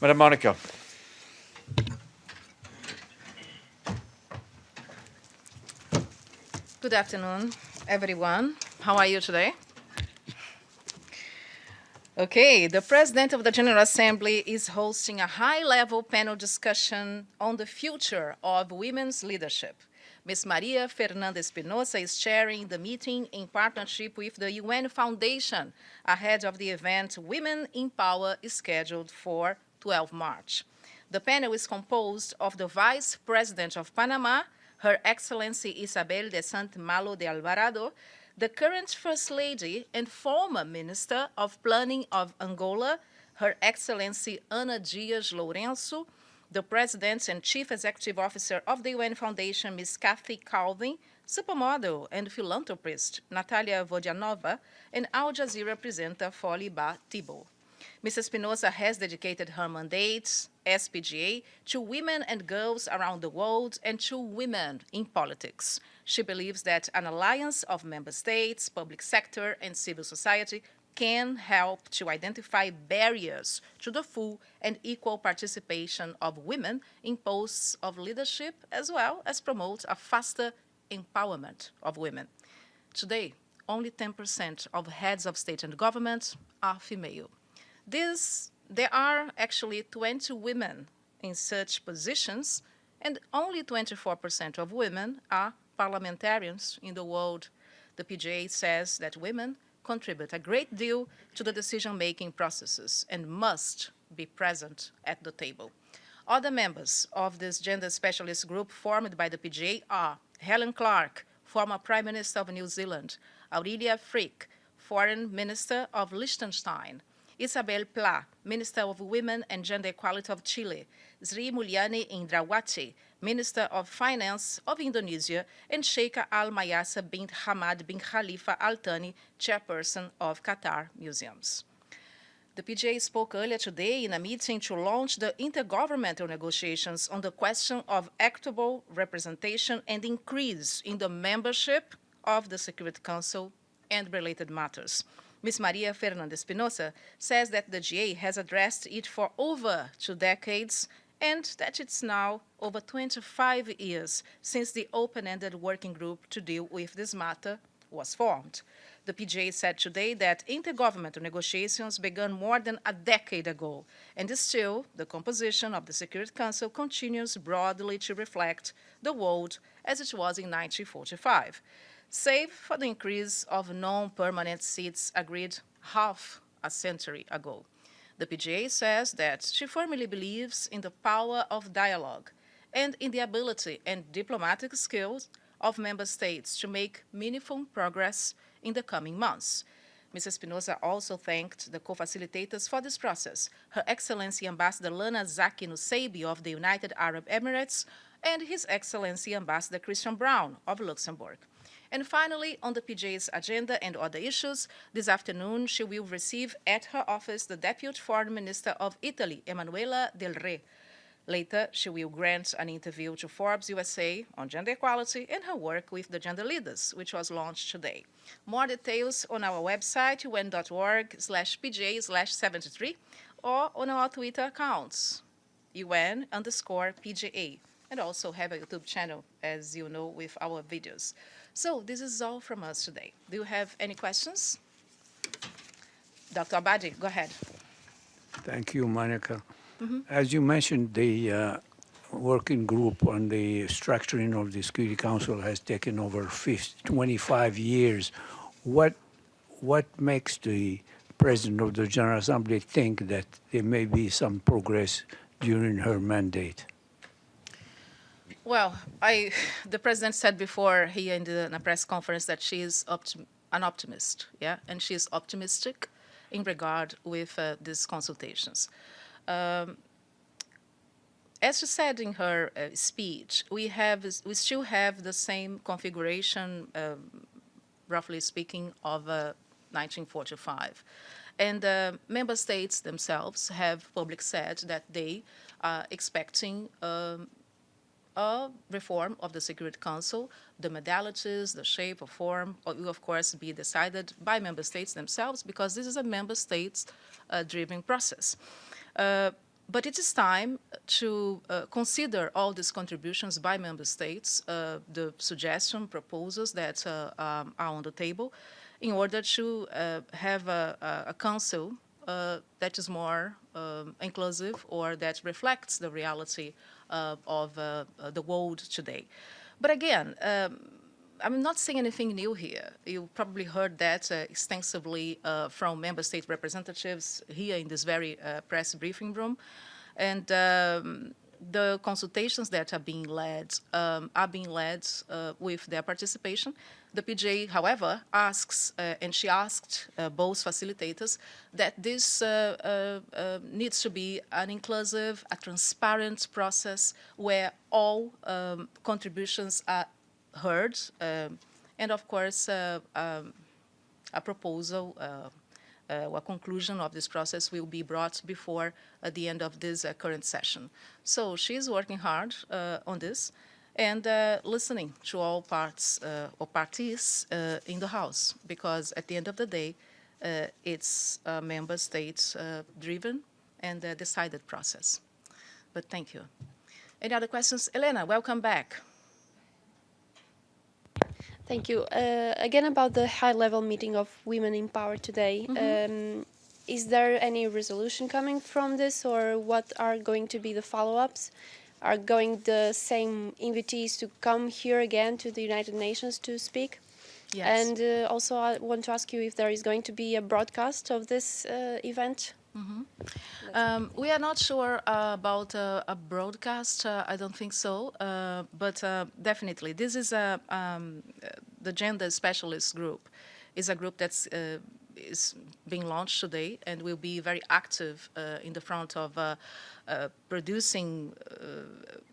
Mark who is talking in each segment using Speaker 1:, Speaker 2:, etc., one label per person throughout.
Speaker 1: Madam Monica.
Speaker 2: Good afternoon, everyone. How are you today? Okay, the President of the General Assembly is hosting a high-level panel discussion on the future of women's leadership. Ms. María Fernanda Espinosa is chairing the meeting in partnership with the UN Foundation ahead of the event Women in Power is scheduled for 12 March. The panel is composed of the Vice President of Panama, Her Excellency Isabel de Sant Malo de Alvarado, the current First Lady and former Minister of Planning of Angola, Her Excellency Ana Dias Lourenço, the President and Chief Executive Officer of the UN Foundation, Ms. Kathy Calvin, supermodel and philanthropist Natalia Vodianova, and Al Jazeera presenter Folly Bah Thibault. Ms. Espinosa has dedicated her mandate, SPGA, to women and girls around the world and to women in politics. She believes that an alliance of member states, public sector, and civil society can help to identify barriers to the full and equal participation of women in posts of leadership, as well as promote a faster empowerment of women. Today, only 10% of heads of state and government are female. There are actually 20 women in such positions, and only 24% of women are parliamentarians in the world. The PGA says that women contribute a great deal to the decision-making processes and must be present at the table. Other members of this gender specialist group formed by the PGA are Helen Clark, former Prime Minister of New Zealand, Aurelia Frick, Foreign Minister of Liechtenstein, Isabel Pla, Minister of Women and Gender Equality of Chile, Sri Mulyani Indrawati, Minister of Finance of Indonesia, and Sheikha Al Mayasa bint Hamad bin Khalifa Al Thani, Chairperson of Qatar Museums. The PGA spoke earlier today in a meeting to launch the intergovernmental negotiations on the question of equitable representation and increase in the membership of the Security Council and related matters. Ms. María Fernanda Espinosa says that the GA has addressed it for over 2 decades and that it's now over 25 years since the open-ended working group to deal with this matter was formed. The PGA said today that intergovernmental negotiations began more than a decade ago, and still the composition of the Security Council continues broadly to reflect the world as it was in 1945. Save for the increase of non-permanent seats agreed half a century ago. The PGA says that she firmly believes in the power of dialogue and in the ability and diplomatic skills of member states to make meaningful progress in the coming months. Ms. Espinosa also thanked the co-facilitators for this process, Her Excellency Ambassador Lana Zaki Nusseibi of the United Arab Emirates and His Excellency Ambassador Christian Brown of Luxembourg. And finally, on the PGA's agenda and other issues, this afternoon she will receive at her office the Deputy Foreign Minister of Italy, Emanuela Del Re. Later, she will grant an interview to Forbes USA on gender equality and her work with the gender leaders, which was launched today. More details on our website, un.org/PGA/73, or on our Twitter accounts, UN_PGA, and also have a YouTube channel, as you know, with our videos. So this is all from us today. Do you have any questions? Dr. Abadi, go ahead.
Speaker 3: Thank you, Monica. As you mentioned, the working group on the structuring of the Security Council has taken over 25 years. What makes the President of the General Assembly think that there may be some progress during her mandate?
Speaker 2: Well, the President said before here in a press conference that she is an optimist, yeah, and she is optimistic in regard with these consultations. As she said in her speech, we still have the same configuration, roughly speaking, of 1945. And member states themselves have publicly said that they are expecting a reform of the Security Council. The modalities, the shape or form will, of course, be decided by member states themselves because this is a member states-driven process. But it is time to consider all these contributions by member states, the suggestion proposals that are on the table, in order to have a council that is more inclusive or that reflects the reality of the world today. But again, I'm not saying anything new here. You probably heard that extensively from member state representatives here in this very press briefing room. And the consultations that are being led with their participation. The PJ, however, asks, and she asked both facilitators, that this needs to be an inclusive, a transparent process where all contributions are heard, and of course, a proposal, a conclusion of this process will be brought before the end of this current session. So she's working hard on this and listening to all parts or parties in the House, because at the end of the day, it's a member states driven and decided process. But thank you. Any other questions? Elena, welcome back.
Speaker 1: Thank you. Again, about the high-level meeting of Women in Power today, is there any resolution coming from this, or what are going to be the follow-ups? Are going the same invitees to come here again to the United Nations to speak?
Speaker 2: Yes.
Speaker 1: And also, I want to ask you if there is going to be a broadcast of this event.
Speaker 2: We are not sure about a broadcast. I don't think so. But definitely, this is the Gender Specialist Group. Is a group that's is being launched today and will be very active in the front of producing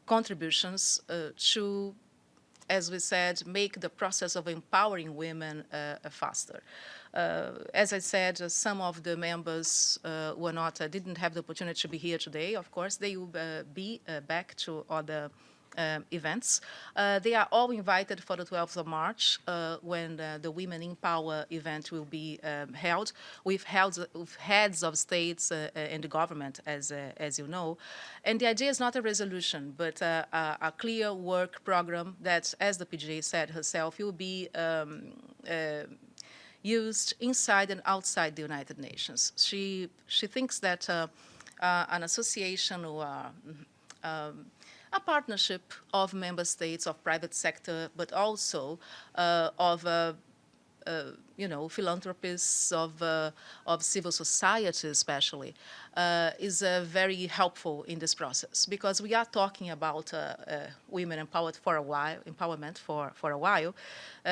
Speaker 2: contributions to, as we said, make the process of empowering women faster. As I said, some of the members were not, didn't have the opportunity to be here today. Of course, they will be back to other events. They are all invited for the 12th of March when the Women in Power event will be held with heads of states and the government, as you know. And the idea is not a resolution, but a clear work program that, as the PJ said herself, will be used inside and outside the United Nations. She thinks that an association or a partnership of member states, of private sector, but also of philanthropists, of civil society especially, is very helpful in this process, because we are talking about women empowerment for a while.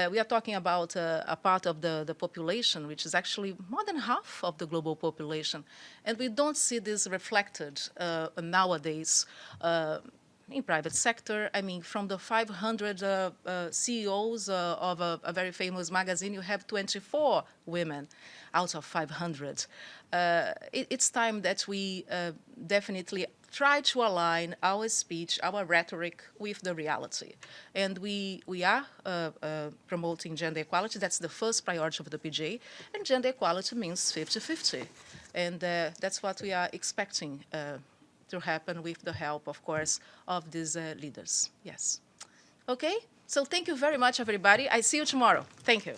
Speaker 2: We are talking about a part of the population, which is actually more than half of the global population, and we don't see this reflected nowadays in private sector. I mean, from the 500 CEOs of a very famous magazine, you have 24 women out of 500. It's time that we definitely try to align our speech, our rhetoric with the reality. And we are promoting gender equality. That's the first priority of the PJ. And gender equality means 50-50. And that's what we are expecting to happen with the help, of course, of these leaders. Yes. Okay? So thank you very much, everybody. I see you tomorrow. Thank you.